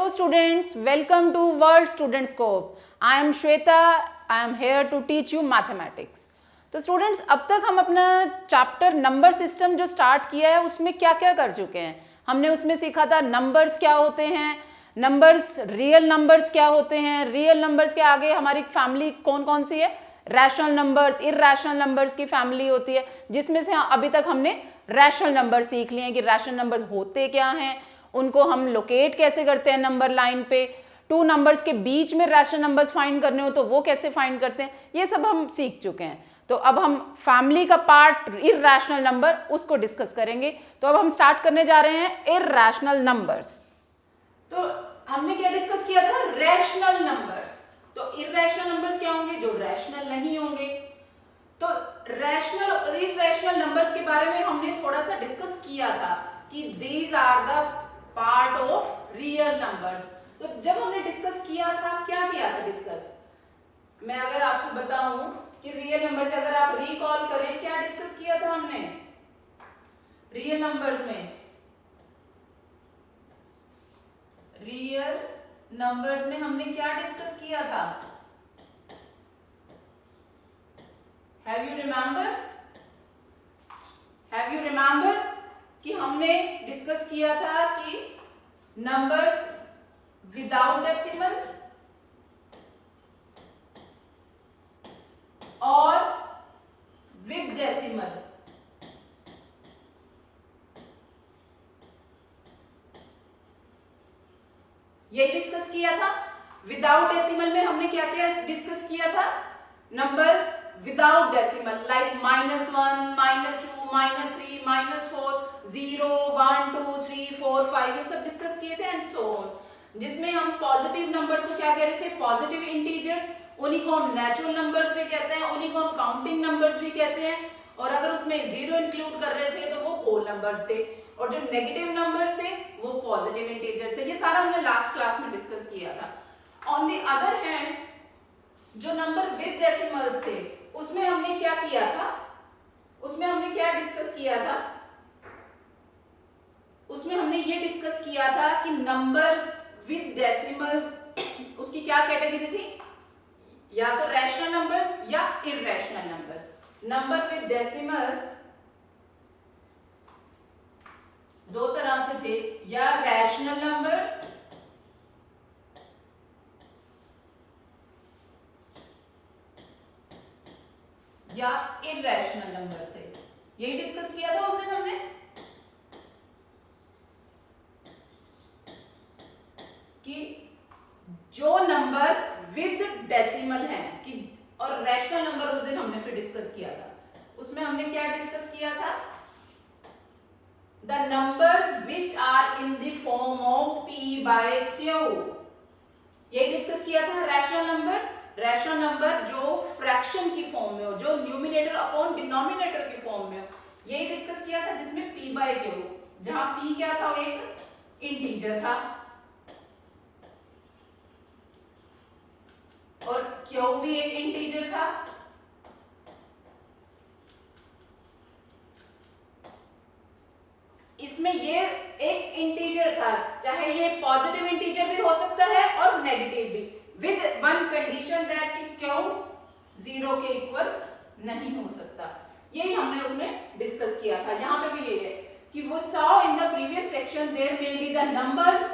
Hello students, welcome to World Student Scope. I am Shweta, I am here to teach you mathematics. तो students अब तक हम अपना chapter number system जो start किया है उसमें क्या क्या कर चुके हैं. हमने उसमें सीखा था नंबर्स क्या होते हैं, नंबर्स रियल नंबर्स क्या होते हैं, रियल नंबर्स के आगे हमारी फैमिली कौन कौन सी है, रैशनल नंबर्स, इरैशनल नंबर्स की फैमिली होती है, जिसमें से अभी तक हमने रैशनल नंबर सीख लिए हैं कि रैशनल नंबर्स होते क्या हैं, उनको हम लोकेट कैसे करते हैं नंबर लाइन पे, टू नंबर्स के बीच में रैशनल नंबर्स फाइंड करने हो तो वो कैसे फाइंड करते हैं, ये सब हम सीख चुके हैं. तो अब हम फैमिली का पार्ट इरैशनल नंबर उसको डिस्कस करेंगे. तो अब हम स्टार्ट करने जा रहे हैं इरैशनल नंबर्स. तो हमने क्या डिस्कस किया था, रैशनल नंबर्स. तो इरैशनल नंबर्स क्या होंगे, जो रैशनल नहीं होंगे. तो रैशनल और इरैशनल नंबर्स के बारे में हमने थोड़ा सा डिस्कस किया था कि these are the part of real numbers. तो जब हमने डिस्कस किया था, क्या किया था डिस्कस, मैं अगर आपको बताऊं कि रियल नंबर से अगर आप रिकॉल करें, क्या डिस्कस किया था हमने रियल नंबर्स में. रियल नंबर्स में हमने क्या डिस्कस किया था, हैव यू रिमेंबर कि हमने डिस्कस किया था कि नंबर्स विदाउट डेसिमल और विद डेसिमल. यही डिस्कस किया था. विदाउट डेसिमल में हमने क्या क्या डिस्कस किया था, नंबर विदाउट डेसिमल लाइक -1, -2, -3, -4, 0, 1, 2, 3, 4, 5 ये सब डिस्कस किए थे एंड सो ऑन. जिसमें हम पॉजिटिव नंबर्स को क्या कह रहे थे, पॉजिटिव इंटीजर्स, उन्हीं को हम नेचुरल नंबर्स भी कहते हैं, उन्हीं को हम काउंटिंग नंबर्स भी कहते हैं. और अगर उसमें 0 इंक्लूड कर रहे थे तो वो होल नंबर्स थे, और जो नेगेटिव नंबर्स थे वो पॉजिटिव इंटीजर्स थे. ये सारा हमने लास्ट क्लास में डिस्कस किया था. ऑन द अदर हैंड जो नंबर विद डेसिमल्स थे उसमें हमने क्या किया था, उसमें हमने क्या डिस्कस किया था, उसमें हमने ये डिस्कस किया था कि नंबर्स विद डेसिमल्स उसकी क्या कैटेगरी थी, या तो रैशनल नंबर्स या irrational numbers. Number with decimals दो तरह से थे, या रैशनल नंबर्स या इरैशनल नंबर्स थे. यही डिस्कस किया था उस दिन हमने. कि जो नंबर विद डेसिमल है कि, और रैशनल नंबर उस दिन हमने फिर डिस्कस किया था. उसमें हमने क्या डिस्कस किया था, the numbers which are in the form of p by q. यही डिस्कस किया था रैशनल नंबर्स. रैशनल नंबर जो फ्रैक्शन की फॉर्म में हो, जो न्यूमिनेटर अपॉन डिनोमिनेटर की फॉर्म में हो, यही डिस्कस किया था. जिसमें p बाय q, जहां p क्या था, वो एक इंटीजर था और q भी एक इंटीजर था. इसमें ये एक इंटीजर था, चाहे ये पॉजिटिव इंटीजर भी हो सकता है और नेगेटिव भी, विद वन कंडीशन दैट कि q 0 के इक्वल नहीं हो सकता. यही हमने उसमें डिस्कस किया था. यहाँ पे भी ये है कि वो saw in the previous section there may be the numbers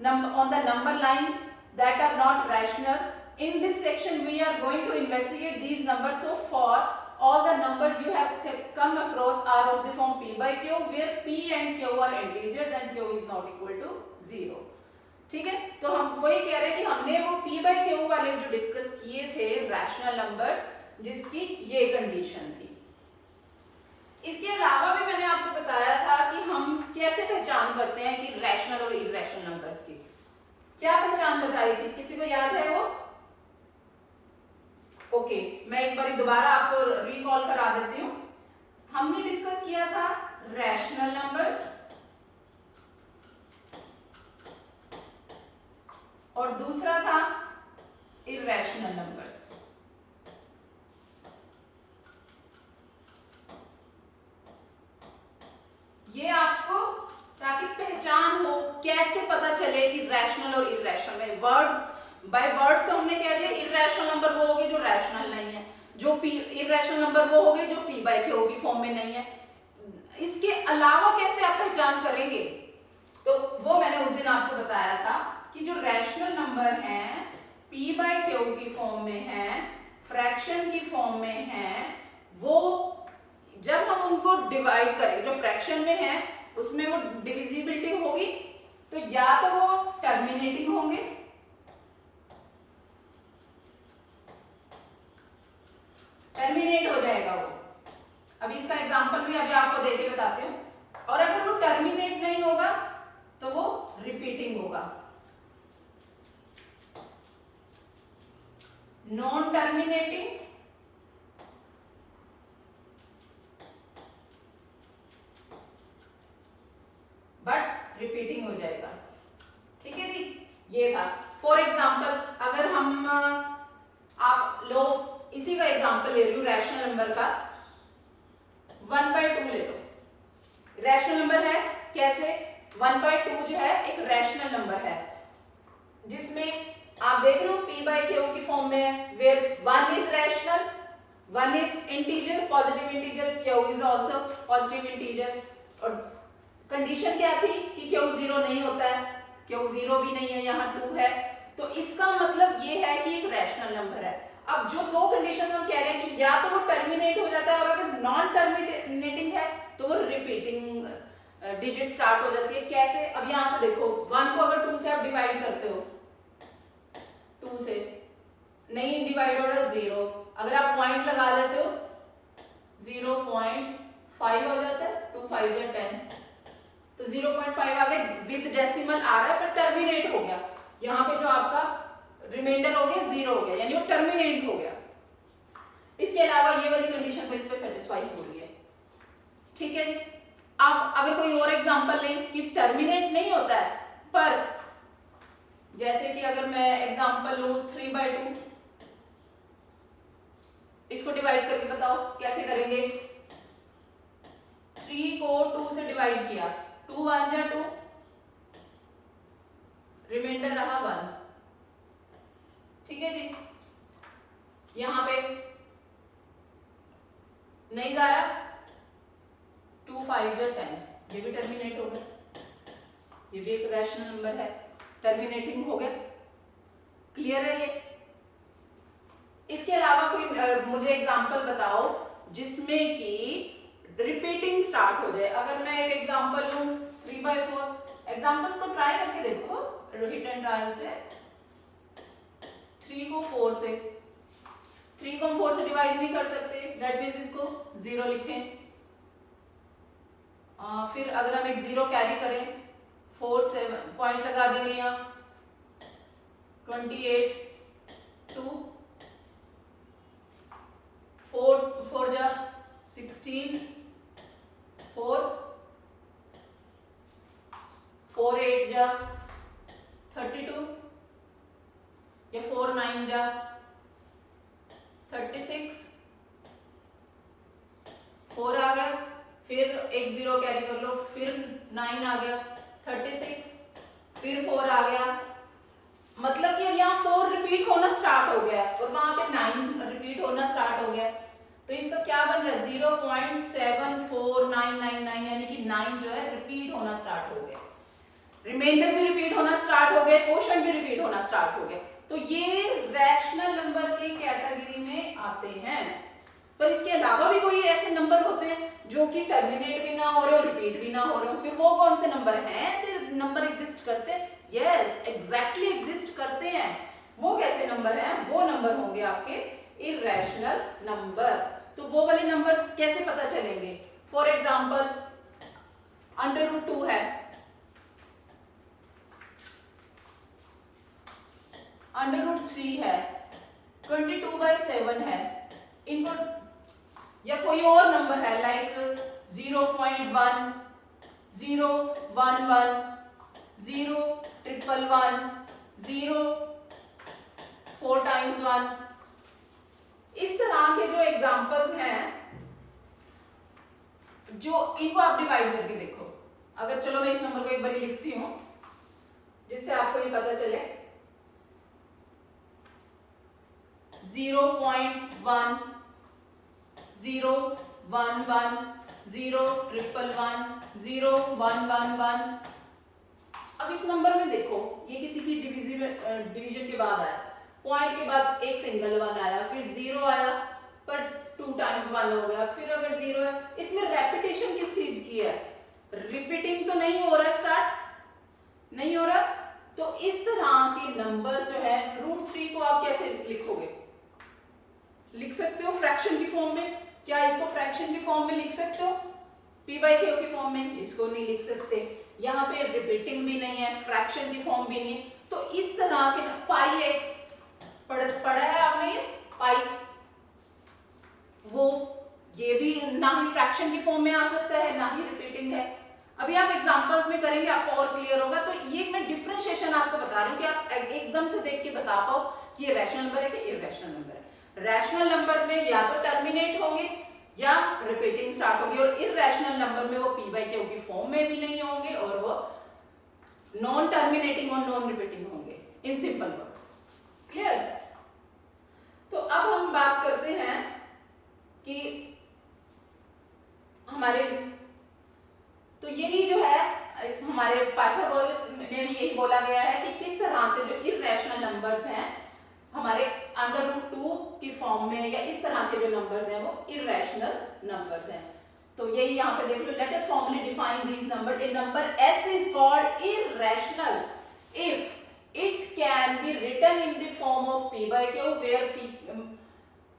on the number line that are not rational. In this section we are going to investigate these numbers. So far all the numbers you have come across are of the form p by q, where p and q are integers and q is not equal to 0. ठीक है. तो हम वही कह रहे हैं कि हमने वो p by q वाले जो डिस्कस किए थे रैशनल नंबर्स, जिसकी ये कंडीशन थी. इसके अलावा भी मैंने आपको बताया था कि हम कैसे पहचान करते हैं कि रैशनल और इरैशनल नंबर्स की. क्या पहचान बताई थी, किसी को याद है वो? ओके, मैं एक बार दोबारा आपको रिकॉल करा देती हूँ. हमने डिस्कस किया था रैशनल नंबर्स और दूसरा था इरैशनल नंबर्स. ये आपको ताकि पहचान हो कैसे पता चले कि रैशनल और इरेशनल में? वर्ड्स बाय वर्ड्स से हमने कह दिया इरेशनल नंबर वो होगी जो रैशनल नहीं है, जो पी इरेशनल नंबर वो होगी जो पी बाय क्यू की फॉर्म में नहीं है। इसके अलावा कैसे आप पहचान करेंगे? तो वो मैंने उस दिन आपको बताया था कि जो रैशनल नंबर हैं पी बाय क्यू की फॉर्म में है, फ्रैक्शन की फॉर्म में है, वो जब हम उनको डिवाइड करेंगे, जो फ्रैक्शन में है उसमें वो डिविजिबिलिटी होगी, तो या तो वो टर्मिनेटिंग होंगे, टर्मिनेट हो जाएगा वो। अभी इसका एग्जांपल भी अभी आपको देके बताती हूँ। और अगर वो टर्मिनेट नहीं होगा तो वो रिपीटिंग होगा। नॉन टर्मिनेटिंग, बट रिपीटिंग हो जाएगा। ठीक है जी, ये था। फॉर एग्जाम्पल अगर हम आप लोग इसी का एग्जाम्पल ले रही हूँ रैशनल नंबर का, 1/2 ले लो। रैशनल नंबर है कैसे? 1/2 जो है एक रैशनल नंबर है जिसमें आप देख रहे हो p बाय q की फॉर्म में है, where 1 is rational, 1 is integer, positive integer, q is also positive integer. और कंडीशन क्या थी कि q 0 नहीं होता है, q 0 भी नहीं है, यहाँ 2 है, तो इसका मतलब ये है कि एक रैशनल नंबर है। अब जो दो कंडीशन हम कह रहे हैं कि या तो वो टर्मिनेट हो जाता है और अगर नॉन टर्मिनेटिंग है तो वो रिपीटिंग डिजिट स्टार्ट हो जाती है। कैसे? अब यहां से देखो 1 को अगर 2 से आप डिवाइड करते हो, 2 से नहीं डिवाइड हो रहा 0, अगर आप पॉइंट लगा देते हो 0.5 हो जाता है, 2 5 या 10, तो 0.5 आगे विद डेसिमल आ रहा है पर टर्मिनेट हो गया। यहाँ पे जो आपका रिमाइंडर हो गया 0 हो गया, यानी वो टर्मिनेट हो गया। इसके अलावा ये वाली कंडीशन तो इस पे सेटिस्फाई हो रही है। ठीक है जी। अब अगर कोई और एग्जांपल लें कि टर्मिनेट नहीं होता है, पर जैसे कि अगर मैं एग्जांपल लूं 3/2, इसको डिवाइड करके बताओ कैसे करेंगे? 3 को 2 से डिवाइड किया, 2 1 जा 2, रिमाइंडर रहा 1। ठीक है जी। यहां पे नहीं जा रहा, 2 5 जा 10, ये भी टर्मिनेट हो गया, ये भी एक रैशनल नंबर है, टर्मिनेटिंग हो गया। क्लियर है ये? इसके अलावा कोई मुझे एग्जांपल बताओ जिसमें कि रिपीटिंग स्टार्ट हो जाए। अगर मैं एक एग्जांपल लूं 3/4, एग्जांपल्स को ट्राई करके देखो हिट एंड ट्रायल से। 3 को 4 से, 3 को हम 4 से डिवाइड नहीं कर सकते, दैट मीन्स इसको 0 लिखें। फिर अगर हम एक 0 कैरी करें, 4 से पॉइंट लगा देंगे यहाँ, 28 2 4 जा 16, 4 8 जा 32, या 4 9 जा 36, 4 आ गया, फिर एक 0 कैरी कर लो, फिर 9 आ गया 36, फिर 4 आ गया, मतलब कि अब यहाँ 4 रिपीट होना स्टार्ट हो गया और वहां पे 9 रिपीट होना स्टार्ट हो गया। तो इसका क्या बन रहा है? 0.74999, यानी कि 9 जो है रिपीट होना स्टार्ट हो गया, रिमाइंडर भी रिपीट होना स्टार्ट हो गए, क्वोशंट भी रिपीट होना स्टार्ट हो गया। तो ये रैशनल नंबर की कैटेगरी में आते हैं। पर इसके अलावा भी कोई ऐसे नंबर होते हैं जो कि टर्मिनेट भी ना हो रहे हो, रिपीट भी ना हो रहे हो, फिर वो कौन से नंबर हैं? ऐसे नंबर एग्जिस्ट करते हैं? यस, एग्जैक्टली एग्जिस्ट करते हैं। वो कैसे नंबर हैं? वो नंबर होंगे आपके इरेशनल नंबर। तो वो वाले नंबर्स कैसे पता चलेंगे? फॉर एग्जाम्पल √2 है, √3 है, 22/7 है, इनको या कोई और नंबर है लाइक 0.1, 011, 011, 0 4 times 1, इस तरह के जो एग्जांपल्स हैं, जो इनको आप डिवाइड करके देखो। अगर चलो मैं इस नंबर को एक बार लिखती हूँ, जिससे आपको ये पता चले 0.1 0 1 1 0 1 1 0 1 1 1। अब इस नंबर में देखो ये किसी की डिवीजन के बाद आया, पॉइंट के बाद एक सिंगल वन आया, फिर जीरो आया पर 2 टाइम्स 1 हो गया, फिर अगर जीरो है, इसमें रेपिटेशन किस चीज की है, रिपीटिंग तो नहीं हो रहा, स्टार्ट नहीं हो रहा। तो इस तरह के नंबर जो है √3 को आप कैसे लिखोगे, लिख सकते हो फ्रैक्शन की फॉर्म में। क्या इसको फ्रैक्शन की फॉर्म में लिख सकते हो, p/q की फॉर्म में? इसको नहीं लिख सकते, यहाँ पे रिपीटिंग भी नहीं है, फ्रैक्शन की फॉर्म भी नहीं है। तो इस तरह के पाई एक पढ़ा है आपने, ये पाई, वो ये भी ना ही फ्रैक्शन की फॉर्म में आ सकता है ना ही रिपीटिंग है। अभी आप एग्जांपल्स में करेंगे आपको और क्लियर होगा। तो ये मैं डिफरेंशिएशन आपको बता रही हूँ कि आप एकदम से देख के बता पाओ कि ये रैशनल नंबर है कि इरैशनल नंबर है। रैशनल नंबर में या तो टर्मिनेट होंगे या रिपीटिंग स्टार्ट होगी, और इरैशनल नंबर में वो p/q की फॉर्म में भी नहीं होंगे और वो नॉन टर्मिनेटिंग और नॉन रिपीटिंग होंगे, इन सिंपल वर्ड्स। क्लियर? तो अब हम बात करते हैं कि हमारे, तो यही जो है इस हमारे पाइथागोरस में भी यही बोला गया है कि किस तरह से जो इरैशनल नंबर्स हैं हमारे √2 की फॉर्म में या इस तरह के जो नंबर्स हैं वो इरैशनल नंबर्स हैं। तो यही यहाँ पे देख लो, let us formally define these numbers. A number s is called irrational if it can be written in the form of p/q where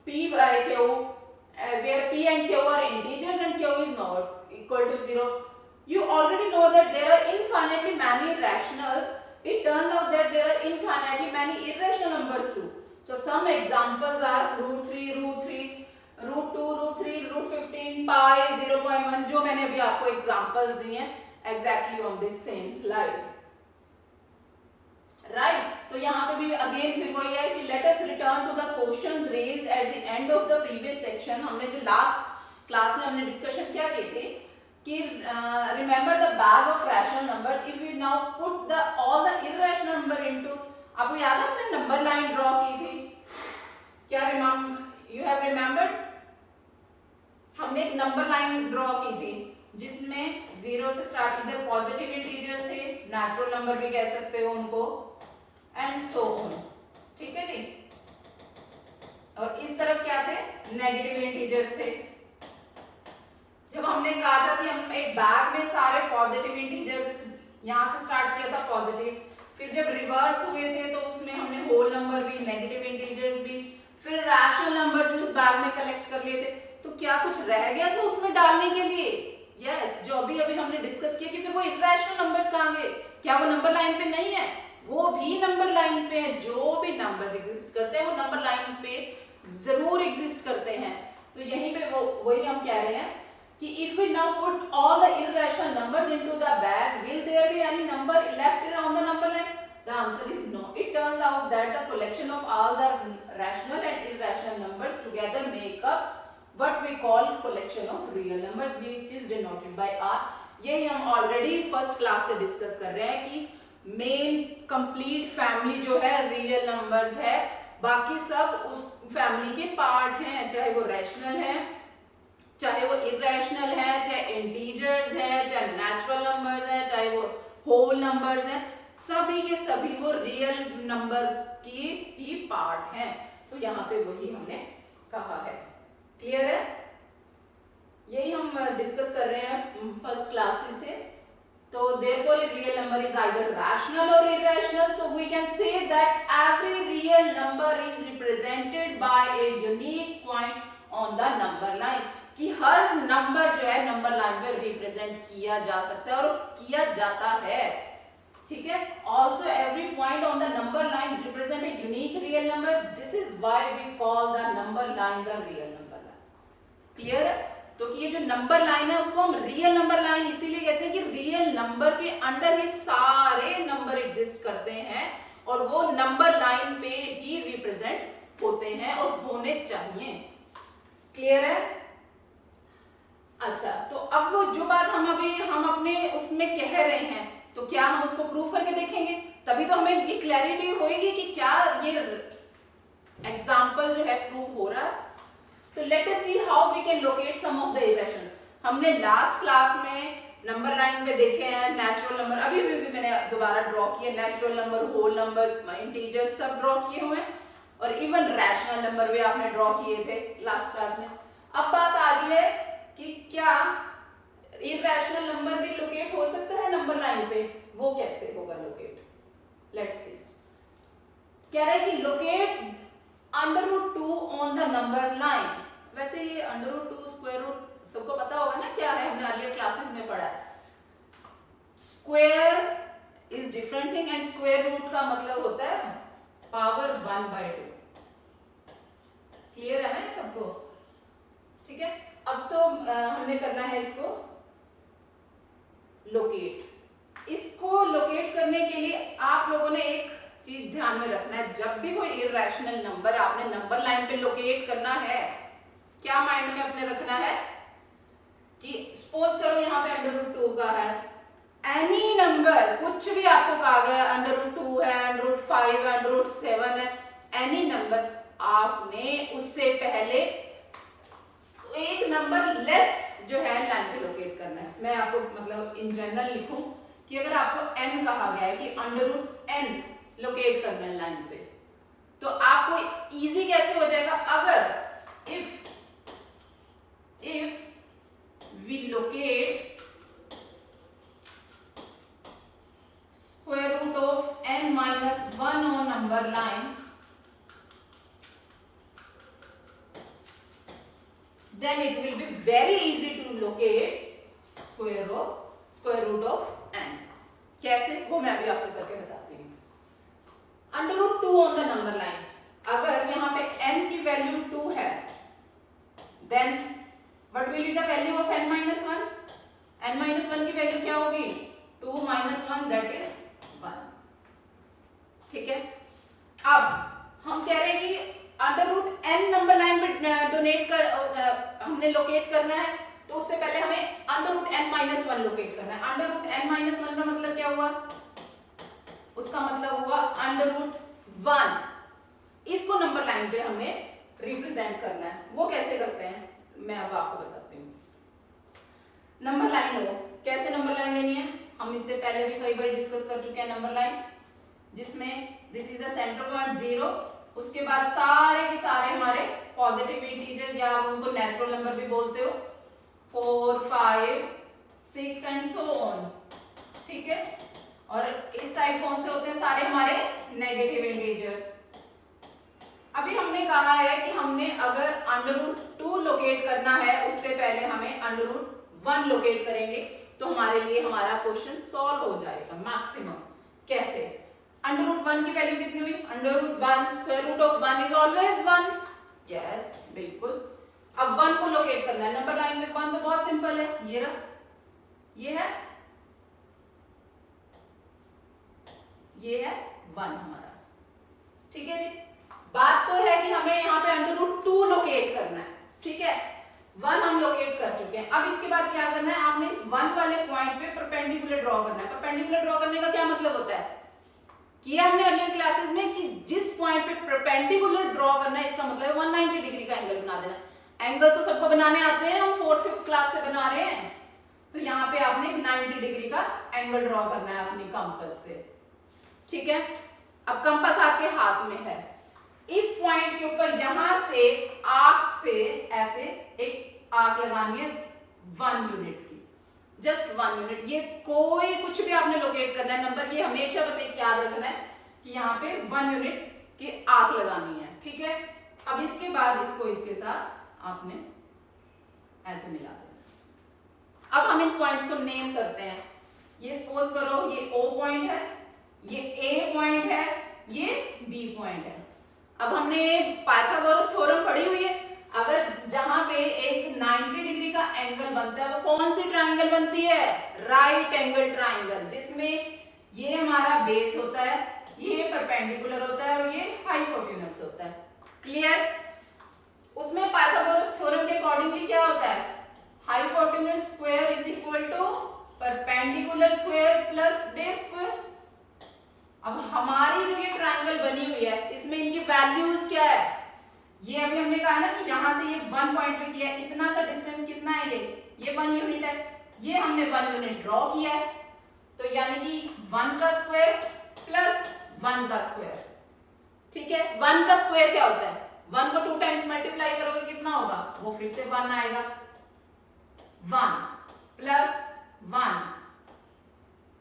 p/q where p and q are integers and q is not equal to 0. You already know that there are infinitely many rationals. It turns out that there are infinitely many irrational numbers too. So some examples are √3, √2, √3, √15, pi, 0.1, जो मैंने अभी आपको examples दिए हैं exactly on this same slide. Right? तो यहाँ पे भी again फिर वही है कि let us return to the questions raised at the end of the previous section. हमने जो last class में हमने discussion क्या किए थे कि remember the bag of rational number. If we now put the all the irrational number into, आपको याद है हमने नंबर लाइन ड्रॉ की थी क्या? you have remembered? हमने एक नंबर लाइन ड्रॉ की थी जिसमें 0 से स्टार्ट, इधर पॉजिटिव इंटीजर्स थे, नेचुरल नंबर भी कह सकते हो उनको, एंड सो ऑन। ठीक है जी? और इस तरफ क्या थे? नेगेटिव इंटीजर्स थे। जब हमने कहा था कि हम एक बैग में सारे पॉजिटिव इंटीजर्स, यहाँ से स्टार्ट किया था पॉजिटिव, फिर जब रिवर्स हुए थे तो उसमें हमने होल नंबर भी, नेगेटिव इंटीजर्स भी, फिर रैशनल नंबर भी उस बैग में कलेक्ट कर लिए थे। तो क्या कुछ रह गया था उसमें डालने के लिए? यस, जो अभी अभी हमने डिस्कस किया कि फिर वो इरैशनल नंबर्स कहाँ गए? क्या वो नंबर लाइन पे नहीं है? वो भी नंबर लाइन पे है। जो भी नंबर्स एग्जिस्ट करते हैं वो नंबर लाइन पे जरूर एग्जिस्ट करते हैं। तो यहीं पे वो वही हम कह रहे हैं कि if we now put all the irrational numbers into the bag, will there be any number left on the number line? The answer is no. It turns out that the collection of all the rational and irrational numbers together make up what we call collection of real numbers, which is denoted by R. यही हम already first class से discuss कर रहे हैं कि main complete family जो है real numbers है, बाकी सब उस family के part हैं, चाहे वो rational है, चाहे वो इरैशनल है, चाहे इंटीजर्स है, चाहे नेचुरल नंबर्स है, चाहे वो होल नंबर्स हैं, सभी के सभी वो रियल नंबर की ही पार्ट हैं। तो यहाँ पे वही हमने कहा है। क्लियर है? यही हम डिस्कस कर रहे हैं फर्स्ट क्लासेस से। तो therefore a real number is either rational or irrational. So we can say that every real number is represented by a unique point on the number line. कि हर number जो है number line पे represent किया जा सकता है और किया जाता है। ठीक है? Also every point on the number line represent a unique real number. This is why we call the number line the real number line. Clear है? तो कि ये जो नंबर लाइन है उसको हम रियल नंबर लाइन इसीलिए कहते हैं कि रियल नंबर के अंडर ही सारे नंबर एग्जिस्ट करते हैं और वो नंबर लाइन पे ही रिप्रेजेंट होते हैं और होने चाहिए। क्लियर है? अच्छा, तो अब वो जो बात हम अभी अभी हम अपने उसमें कह रहे हैं तो क्या हम उसको प्रूव करके देखेंगे, तभी तो हमें ये क्लैरिटी होगी कि क्या ये एग्जाम्पल जो है प्रूव हो रहा है। तो let us see how we can locate some of the irrational. हमने लास्ट क्लास में नंबर लाइन में देखे हैं नेचुरल नंबर, अभी भी मैंने दोबारा ड्रॉ किए, natural number, whole number, integer सब ड्रॉ किए हुए हैं, और इवन रैशनल नंबर भी आपने ड्रॉ किए थे लास्ट क्लास में। अब बात आ रही है कि क्या इरेशनल नंबर भी लोकेट हो सकता है नंबर लाइन पे, वो कैसे होगा लोकेट, लेट्स सी। कह रहा है कि locate √2 on the number line. वैसे ये √2 स्क्वायर रूट सबको पता होगा ना क्या है, हमने अर्लियर क्लासेस में पढ़ा है। Square is different thing and square root का मतलब होता है पावर 1/2। क्लियर है ना ये सबको? ठीक है, अब तो हमने करना है इसको लोकेट। इसको लोकेट करने के लिए आप लोगों ने एक चीज ध्यान में रखना है, जब भी कोई इरेशनल नंबर आपने नंबर लाइन पे लोकेट करना है, क्या माइंड में अपने रखना है कि सपोज करो यहाँ पे √2 का है, एनी नंबर कुछ भी आपको कहा गया √2 है, √5 है, √7 है, एनी नंबर, आपने उससे पहले एक नंबर लेस जो है लाइन पे लोकेट करना है। मैं आपको मतलब इन जनरल लिखूं कि अगर आपको n कहा गया है कि √n लोकेट करना है लाइन पे, तो आपको इजी कैसे हो जाएगा, अगर if we locate square root of n minus 1 on number line, then it will be very easy to locate square root of n। कैसे, वो मैं अभी आपको करके बताती हूँ। √2 on the number line, अगर यहाँ पे n की वैल्यू 2 है, then what will be the value of n minus 1? n minus 1 की वैल्यू क्या होगी? 2 minus 1 that is 1। ठीक है, अब हम कह रहे हैं कि √n नंबर लाइन पे हमने लोकेट करना है, तो उससे पहले हमें √n minus 1 लोकेट करना है। √n minus 1 का मतलब क्या हुआ? उसका मतलब हुआ √1। इसको नंबर लाइन पे हमने रिप्रेजेंट करना है। वो कैसे करते हैं मैं अब आपको बताती हूँ। नंबर लाइन लो, कैसे नंबर लाइन लेनी है, हम इससे पहले भी कई बार डिस्कस कर चुके हैं नंबर लाइन, जिसमें this is a centre point 0, उसके बाद सारे के सारे हमारे पॉजिटिव इंटीजर्स या आप उनको नेचुरल नंबर भी बोलते हो, 4, 5, 6 एंड सो ऑन। ठीक है, और इस साइड कौन से होते हैं? सारे हमारे नेगेटिव इंटीजर्स। अभी हमने कहा है कि हमने अगर √2 लोकेट करना है, उससे पहले हमें √1 लोकेट करेंगे, तो हमारे लिए हमारा क्वेश्चन सॉल्व हो जाएगा मैक्सिमम। कैसे? √1 की वैल्यू कितनी हुई? √1 square root of 1 is always 1। Yes, बिल्कुल। अब 1 को लोकेट करना है नंबर लाइन में। 1 तो बहुत सिंपल है, ये रहा, ये है 1 हमारा। ठीक है जी, बात तो है कि हमें यहाँ पे √2 लोकेट करना है। ठीक है, 1 हम लोकेट कर चुके हैं। अब इसके बाद क्या करना है, आपने इस 1 वाले पॉइंट पे परपेंडिकुलर ड्रॉ करना है। परपेंडिकुलर ड्रॉ करने का क्या मतलब होता है, किया हमने अर्लियर क्लासेस में कि जिस पॉइंट पे परपेंडिकुलर ड्रॉ करना है, इसका मतलब है 190 डिग्री का एंगल बना देना। एंगल तो सबको बनाने आते हैं, हम 4th 5th क्लास से बना रहे हैं, तो यहाँ पे आपने 90 डिग्री का एंगल ड्रॉ करना है अपनी कंपास से। ठीक है, अब कंपास आपके हाथ में है, इस पॉइंट के ऊपर यहां से आर्क से ऐसे एक आर्क लगानी है 1 यूनिट की, जस्ट 1 यूनिट। ये कोई कुछ भी आपने लोकेट करना है नंबर, ये हमेशा बस एक याद रखना है कि यहाँ पे 1 यूनिट की आर्क लगानी है। ठीक है, अब इसके बाद इसको इसके साथ आपने ऐसे मिला देना। अब हम इन पॉइंट्स को नेम करते हैं। ये सपोज करो ये O पॉइंट है, ये A पॉइंट है, ये B पॉइंट है। अब हमने पाइथागोरस थ्योरम पढ़ी हुई है, अगर जहां पे एक 90 डिग्री का एंगल बनता है, वो कौन सी ट्राइंगल बनती है? राइट एंगल ट्राइंगल, जिसमें ये हमारा बेस होता है, ये परपेंडिकुलर होता है और ये हाइपोटेन्यूज होता है। क्लियर? उसमें पाइथागोरस थ्योरम के अकॉर्डिंगली क्या होता है? Hypotenuse square is equal to perpendicular square plus base square. अब हमारी जो ये ट्रायंगल बनी हुई है इसमें इनकी वैल्यूज क्या है, ये अभी हमने कहा ना कि यहां से ये 1 पॉइंट पे किया है, इतना सा डिस्टेंस कितना है, ये 1 यूनिट है, ये हमने 1 यूनिट ड्रॉ किया है, तो यानी कि 1 का स्क्वायर प्लस 1 का स्क्वायर। ठीक है, 1 का स्क्वायर क्या होता है, 1 को 2 टाइम्स मल्टीप्लाई करोगे कितना होगा, वो फिर से 1 आएगा, 1 प्लस 1,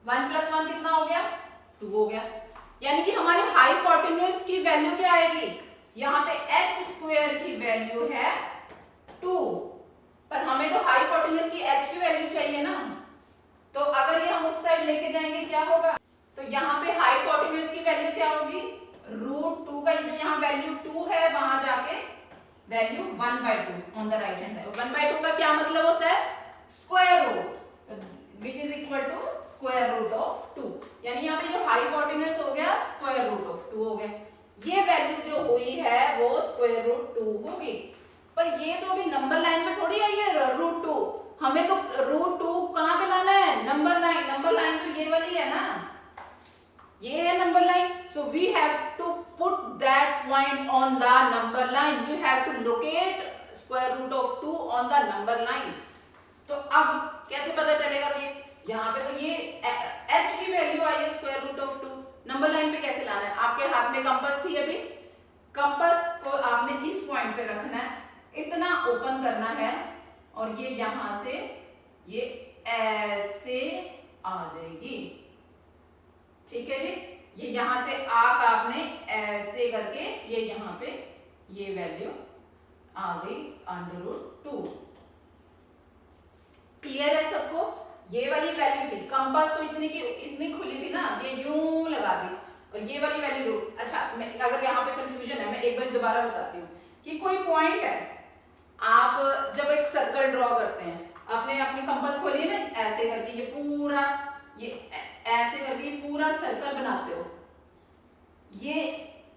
1 प्लस 1 कितना हो गया, 2 हो गया। यानी कि हमारे हाइपोटेन्यूज की वैल्यू क्या आएगी, यहाँ पे h स्क्वायर की वैल्यू है 2, पर हमें तो हाइपोटेन्यूज की h की वैल्यू चाहिए ना, तो अगर ये हम उस साइड लेके जाएंगे क्या होगा, तो यहाँ पे हाइपोटेन्यूज की वैल्यू क्या होगी, √2 का जो यहाँ वैल्यू 2 है वहां जाके value 1/2 on the right hand side. 1/2 का क्या मतलब होता है, square root, which is equal to square root of 2, यानी यहाँ पे जो हाइपोटेन्यूज हो गया स्क्वायर रूट ऑफ 2 हो गया, ये वैल्यू जो हुई है वो स्क्वायर रूट 2 होगी। पर ये तो अभी नंबर लाइन में थोड़ी आई है √2, हमें तो √2 कहाँ पे लाना है, नंबर लाइन, नंबर लाइन तो ये वाली है ना, ये है number line, so we have to put that point on the number line, you have to locate square root of 2 on the number line. तो अब कैसे पता चलेगा कि यहाँ पे तो ये h की वैल्यू आई है square root of 2, number line पे कैसे लाना है, आपके हाथ में कंपास थी अभी, कंपास को आपने इस पॉइंट पे रखना है, इतना ओपन करना है और ये यहां से ये ऐसे आ जाएगी। ठीक है जी, ये यहां से आर्क आपने ऐसे करके ये यहां पे ये वैल्यू आ गई √2। क्लियर है सबको, ये वाली वैल्यू थी, कंपास तो इतनी खुली थी ना, ये यूं लगा दी, और ये वाली वैल्यू अच्छा अगर यहाँ पे कंफ्यूजन है मैं एक बार दोबारा बताती हूँ कि कोई पॉइंट है, आप जब एक सर्कल ड्रॉ करते हैं, आपने अपनी कंपास खोली ना ऐसे करके, ये पूरा ये ऐसे करके पूरा सर्कल बनाते हो, ये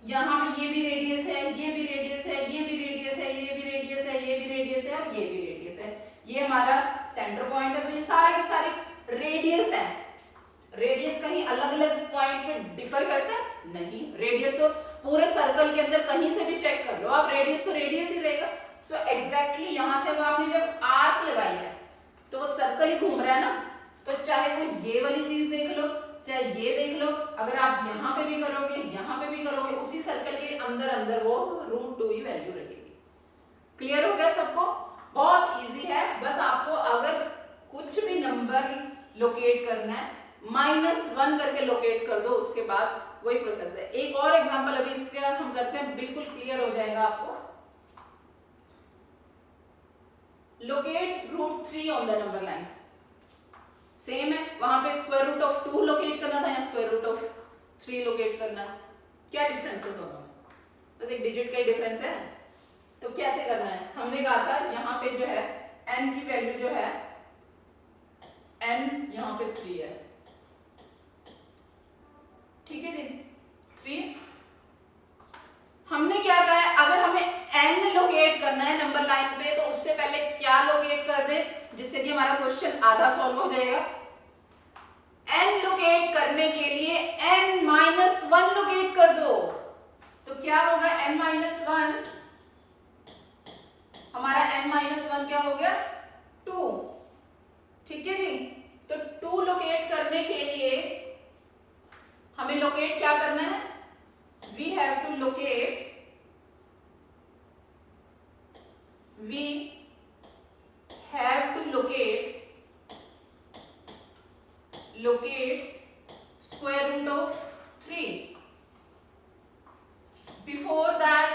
यहाँ पे ये भी रेडियस है, ये भी रेडियस है, ये भी रेडियस है, ये भी रेडियस है, ये भी रेडियस है और ये भी रेडियस है, ये हमारा सेंटर पॉइंट है, तो ये सारे के सारे रेडियस है। रेडियस कहीं अलग अलग पॉइंट पे डिफर करता है नहीं, रेडियस तो पूरे सर्कल के अंदर कहीं से भी चेक कर लो आप, रेडियस तो रेडियस ही रहेगा। सो एग्जैक्टली यहाँ से वो आपने जब आर्क लगाई है तो वो सर्कल ही घूम रहा है ना, तो चाहे वो ये वाली चीज देख लो चाहे ये देख लो, अगर आप यहाँ पे भी करोगे यहाँ पे भी करोगे, उसी सर्कल के अंदर अंदर वो √2 ही वैल्यू रहेगी। क्लियर हो गया सबको, बहुत इजी है, बस आपको अगर कुछ भी नंबर लोकेट करना है -1 करके लोकेट कर दो, उसके बाद वही प्रोसेस है। एक और एग्जांपल अभी इसका हम करते हैं, बिल्कुल क्लियर हो जाएगा आपको। Locate √3 on the number line, same है, वहां पे स्क्वायर रूट ऑफ 2 लोकेट करना था या स्क्वायर रूट ऑफ 3 लोकेट करना, क्या डिफरेंस है दोनों में, बस एक डिजिट का ही डिफरेंस है। तो कैसे करना है, हमने कहा था यहाँ पे जो है n की वैल्यू जो है n यहाँ पे 3 है, ठीक है जी 3। हमने क्या कहा है, अगर हमें n लोकेट करना है नंबर लाइन पे तो उससे पहले क्या लोकेट कर दे जिससे कि हमारा क्वेश्चन आधा सॉल्व हो जाएगा। n लोकेट करने के लिए n-1 लोकेट कर दो, तो क्या होगा n-1, हमारा n-1 क्या हो गया 2, ठीक है जी। तो 2 लोकेट करने के लिए हमें लोकेट क्या करना है, we have to locate square root of 3. Before that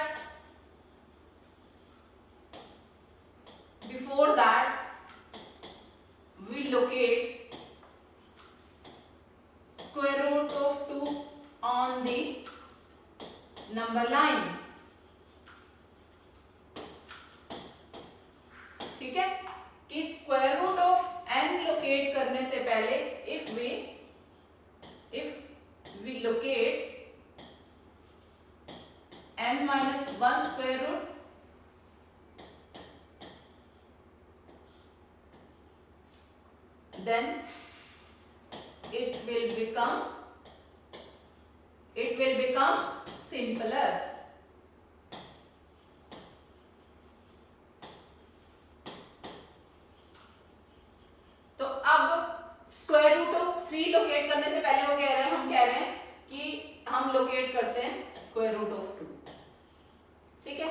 we locate square root of 2 on the number line, ठीक है, कि square root of n locate करने से पहले if we locate n-1 square root, then it will become simpler. तो अब square root of 3 locate करने से पहले वो कह रहे हैं, हम कह रहे हैं कि हम लोकेट करते हैं स्क्वायर रूट ऑफ 2। ठीक है,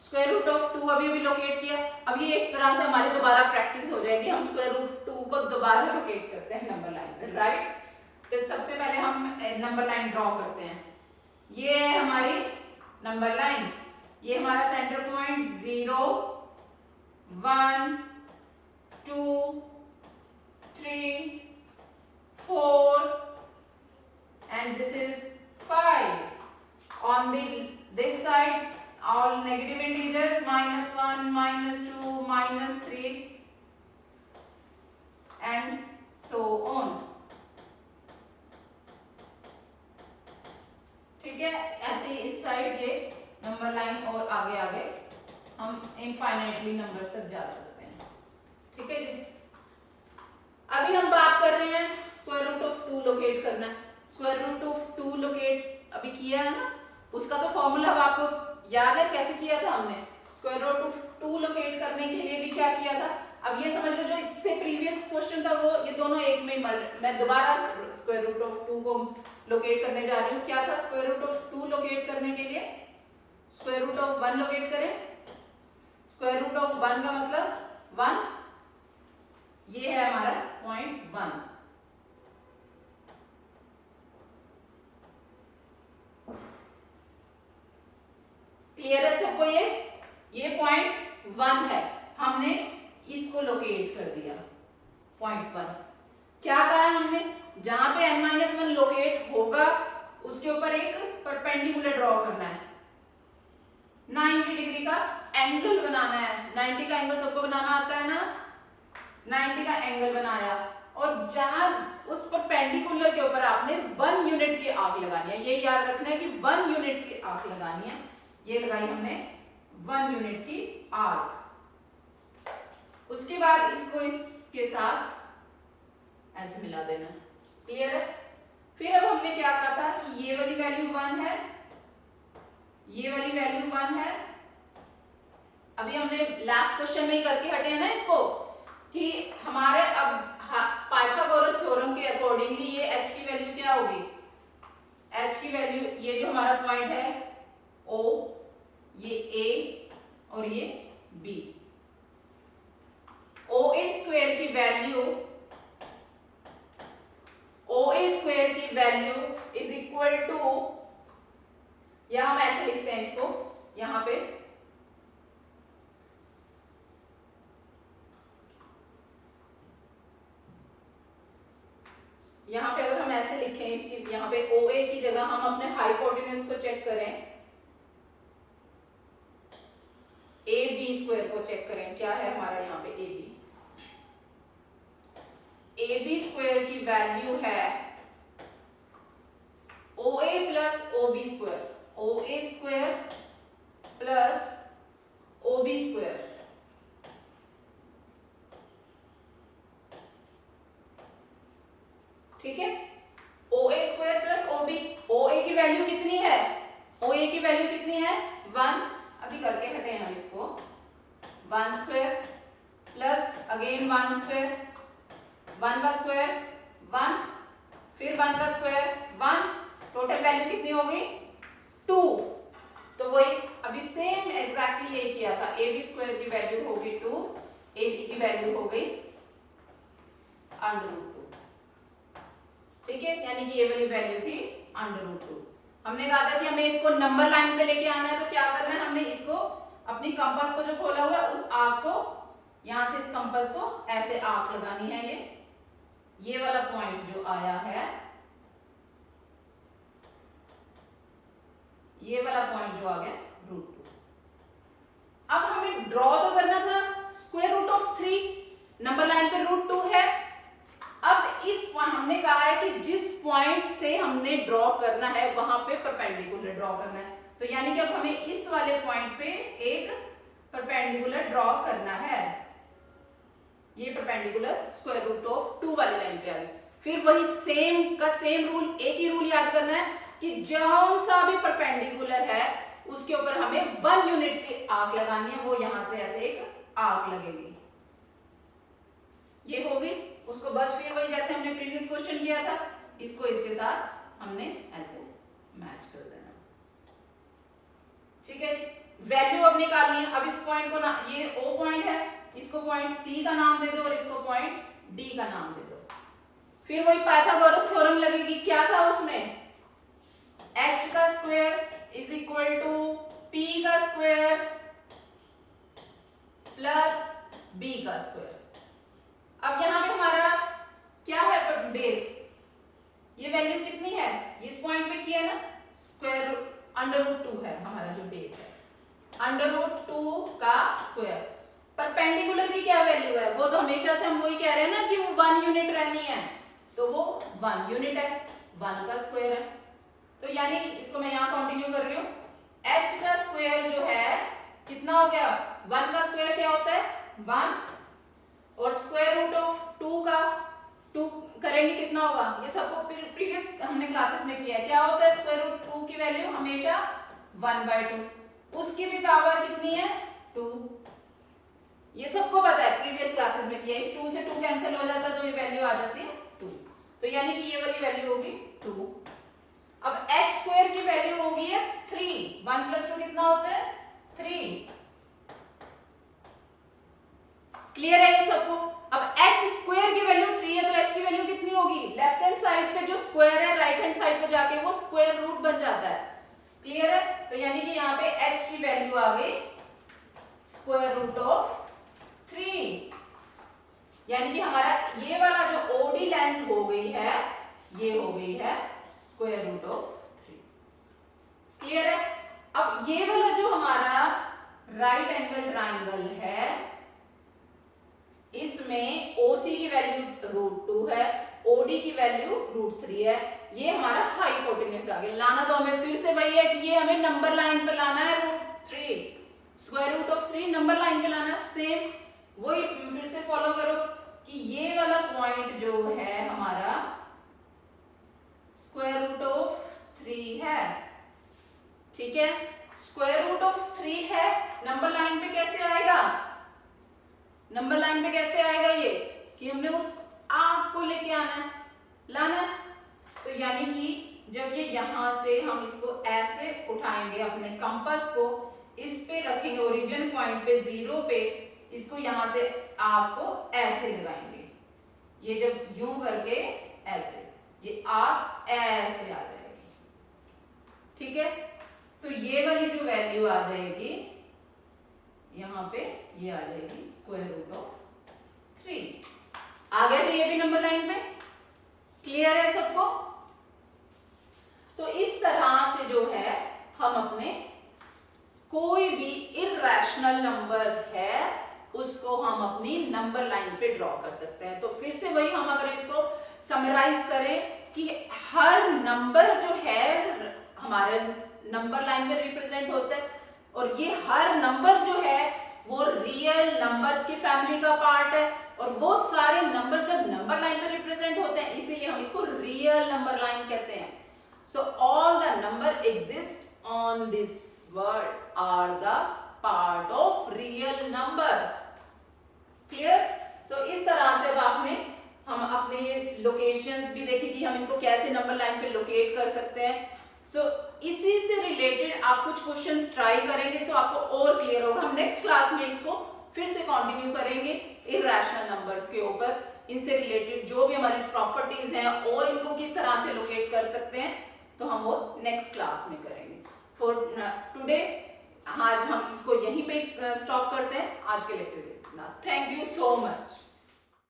स्क्वायर रूट ऑफ 2 अभी लोकेट किया। अब ये एक तरह से हमारी दोबारा प्रैक्टिस हो जाएगी, हम स्क्वायर रूट 2 को दोबारा लोकेट करते हैं नंबर लाइन पे, राइट। तो सबसे पहले हम नंबर लाइन ड्रॉ करते हैं। ये है हमारी नंबर लाइन, ये हमारा centre point 0 1 2 3 4 and this is 5. On this side all negative integers, -1 -2 -3 and so on। ठीक है, ऐसे इस साइड ये नंबर लाइन और आगे आगे हम इनफाइनाइटली नंबर्स तक जा सकते हैं। ठीक है जी, अभी हम बात कर रहे हैं स्क्वायर रूट ऑफ 2 लोकेट करना है। स्क्वायर रूट ऑफ 2 लोकेट अभी किया है ना, उसका तो फॉर्मूला अब आपको याद है कैसे किया था हमने। स्क्वायर रूट ऑफ 2 लोकेट करने के लिए भी क्या किया था, अब ये समझ लो जो इससे प्रीवियस क्वेश्चन था वो ये दोनों एक में मर्ज। मैं दोबारा स्क्वायर रूट ऑफ 2 को लोकेट करने जा रही हूँ। क्या था, स्क्वायर रूट ऑफ 2 लोकेट करने के लिए स्क्वायर रूट ऑफ 1 लोकेट करें। स्क्वायर रूट ऑफ 1 का मतलब 1, ये है हमारा पॉइंट 1। क्लियर है सबको, ये पॉइंट 1 है, हमने इसको लोकेट कर दिया पॉइंट 1। क्या कहा हमने, जहां पे n-1 लोकेट होगा उसके ऊपर एक परपेंडिकुलर ड्रॉ करना है, 90 डिग्री का एंगल बनाना है। 90 का एंगल सबको बनाना आता है ना, 90 का एंगल बनाया और जहां उस परपेंडिकुलर के ऊपर आपने 1 यूनिट की आर्क लगानी है। ये याद रखना है कि 1 यूनिट की आर्क लगानी है। ये लगाई हमने 1 यूनिट की आर्क। उसके बाद इसको इसके साथ ऐसे मिला देना। क्लियर है, फिर अब हमने क्या कहा था कि ये वाली वैल्यू 1 है, ये वाली वैल्यू 1 है। अभी हमने लास्ट क्वेश्चन में ही करके हटे हैं ना इसको, कि हमारे अब पाइथागोरस थ्योरम के अकॉर्डिंगली ये h की वैल्यू क्या होगी, h की वैल्यू ये जो हमारा पॉइंट है O, ये A और ये B, OA स्क्वायर की वैल्यू, OA स्क्वायर की वैल्यू इज इक्वल टू, या हम ऐसे लिखते हैं इसको यहां पे, यहां पे अगर हम ऐसे लिखें इसकी, यहां पे OA की जगह हम अपने हाइपोटेन्यूज को चेक करें, AB स्क्वायर को चेक करें, क्या है हमारा यहाँ पे AB स्क्वायर की वैल्यू है OA plus OB square, OA square plus OB square. ठीक है, OA square plus OB, OA की वैल्यू कितनी है, OA की वैल्यू कितनी है 1, अभी करके हटे हम इसको, 1 स्क्वायर प्लस अगेन 1 स्क्वायर, 1 का स्क्वायर 1, फिर 1 का स्क्वायर 1, टोटल वैल्यू कितनी हो गई 2। तो वही अभी सेम एग्जैक्टली यही किया था, AB स्क्वायर की वैल्यू हो गई 2, AB की वैल्यू हो गई √2। ठीक है, यानी कि ये वाली वैल्यू थी √2। हमने कहा था कि हमें इसको नंबर लाइन पे लेके आना है, तो क्या करना है, हमने इसको अपनी कंपास को जो खोला हुआ है उस आर्क को, यहां से इस कंपास को ऐसे आर्क लगानी है। ये वाला पॉइंट जो आया है, ये वाला पॉइंट जो आ गया √2। अब हमें ड्रॉ तो करना था square root of 3, number line पे √2 है। अब इस हमने कहा है कि जिस पॉइंट से हमने ड्रॉ करना है वहां पे परपेंडिकुलर ड्रॉ करना है, तो यानी कि अब हमें इस वाले पॉइंट पे एक परपेंडिकुलर ड्रॉ करना है। ये परपेंडिकुलर स्क्वायर रूट ऑफ 2 वाली लाइन पे आ गई। फिर वही सेम का सेम रूल, एक ही रूल याद करना है कि जौन सा भी परपेंडिकुलर है उसके ऊपर हमें 1 यूनिट की आर्क लगानी है, वो यहां से ऐसे एक आर्क लगेगी। ये होगी उसको बस फिर वही जैसे हमने प्रीवियस क्वेश्चन किया था, इसको इसके साथ हमने ऐसे मैच कर देना। ठीक है, वैल्यू अब निकालनी है। अब इस पॉइंट को ना, ये O पॉइंट है, इसको पॉइंट C का नाम दे दो और इसको पॉइंट D का नाम दे दो। फिर वही पाइथागोरस थ्योरम लगेगी। क्या था उसमें? h का square is equal to p का स्क्वायर प्लस b का स्क्वायर। अब यहां पे हमारा क्या है बेस? ये वैल्यू कितनी है? इस पॉइंट पे किया ना, स्क्वायर √2 है हमारा जो बेस है, √2 का स्क्वायर। परपेंडिकुलर की क्या वैल्यू है? वो तो हमेशा से हम वही कह रहे हैं ना कि वो 1 यूनिट रहनी है, तो वो 1 यूनिट है, 1 का स्क्वायर है। तो यानी कि इसको मैं यहां कंटिन्यू कर रही हूं, h का स्क्वायर जो है कितना हो गया? 1 का स्क्वायर क्या होता है? 1, और स्क्वायर रूट ऑफ 2 का 2 करेंगे कितना होगा? ये सबको प्रीवियस हमने क्लासेस में किया है। क्या होता है? स्क्वायर रूट 2 की वैल्यू हमेशा 1/2, उसकी भी पावर कितनी है? 2। ये सबको पता है, प्रीवियस क्लासेस में किया। इस 2 से 2 कैंसिल हो जाता है तो ये वैल्यू आ जाती है 2। तो यानी कि ये वाली वैल्यू होगी 2। अब h स्क्वायर की वैल्यू होगी है 3। 1 + 2 कितना होता है? 3। क्लियर है ये सबको? अब h स्क्वायर की वैल्यू 3 है तो h की वैल्यू कितनी होगी? लेफ्ट हैंड साइड पे जो स्क्वायर है राइट हैंड साइड पे जाके वो स्क्वायर रूट बन जाता है। क्लियर है? तो यानी कि यहाँ पे h की वैल्यू आ गई स्क्वायर रूट ऑफ 3। यानी कि हमारा ये वाला जो OD लेंथ हो गई है, ये हो गई है स्क्वायर रूट ऑफ 3। क्लियर है? अब ये वाला जो हमारा राइट एंगल ट्राइंगल है, इसमें OC की वैल्यू √2 है, OD की वैल्यू √3 है। ये हमारा हाइपोटेन्यूज आ गया। लाना तो हमें फिर से वही है कि ये हमें नंबर लाइन पर लाना है √3, square root of 3 number line पे लाना है। सेम वही फिर से फॉलो करो कि ये वाला पॉइंट जो है हमारा स्क्वायर रूट ऑफ 3 है। ठीक है, स्क्वायर रूट ऑफ 3 है, नंबर लाइन पे कैसे आएगा? नंबर लाइन पे कैसे आएगा ये? कि हमने उस आर्क को लेके आना है, लाना है। तो यानी कि जब ये यहां से हम इसको ऐसे उठाएंगे, अपने कंपास को इस पे रखेंगे ओरिजिन पॉइंट पे 0 पे, इसको यहां से आर्क को ऐसे लगाएंगे, ये जब यूं करके ऐसे, ये आर्क ऐसे आ जाएगी। ठीक है, तो ये वाली जो वैल्यू आ जाएगी यहां पे, ये आ जाएगी स्क्वायर रूट ऑफ 3। आ गया? तो ये भी नंबर लाइन पे। क्लियर है सबको? तो इस तरह से जो है हम अपने कोई भी इर्रेशनल नंबर है उसको हम अपनी नंबर लाइन पे ड्रॉ कर सकते हैं। तो फिर से वही, हम अगर इसको समराइज करें कि हर नंबर जो है हमारे नंबर लाइन में रिप्रेजेंट होता है, और ये हर नंबर जो है वो रियल नंबर्स की फैमिली का पार्ट है, और वो सारे नंबर जब नंबर लाइन में रिप्रेजेंट होते हैं इसीलिए हम इसको रियल नंबर लाइन कहते हैं। So all the number exist on this world are the part of real numbers. Clear? So इस तरह से अब आपने हम अपने लोकेशंस भी देखी कि हम इनको कैसे नंबर लाइन पे लोकेट कर सकते हैं। सो इसी से रिलेटेड आप कुछ क्वेश्चंस ट्राई करेंगे, सो आपको और क्लियर होगा। हम नेक्स्ट क्लास में इसको फिर से कंटिन्यू करेंगे इर्रेशनल नंबर्स के ऊपर, इनसे रिलेटेड जो भी हमारी प्रॉपर्टीज हैं और इनको किस तरह से लोकेट कर सकते हैं, तो हम वो नेक्स्ट क्लास में करेंगे। फॉर टुडे आज हम इसको यहीं पे स्टॉप करते हैं। आज के लेक्चर में इतना। Thank you so much.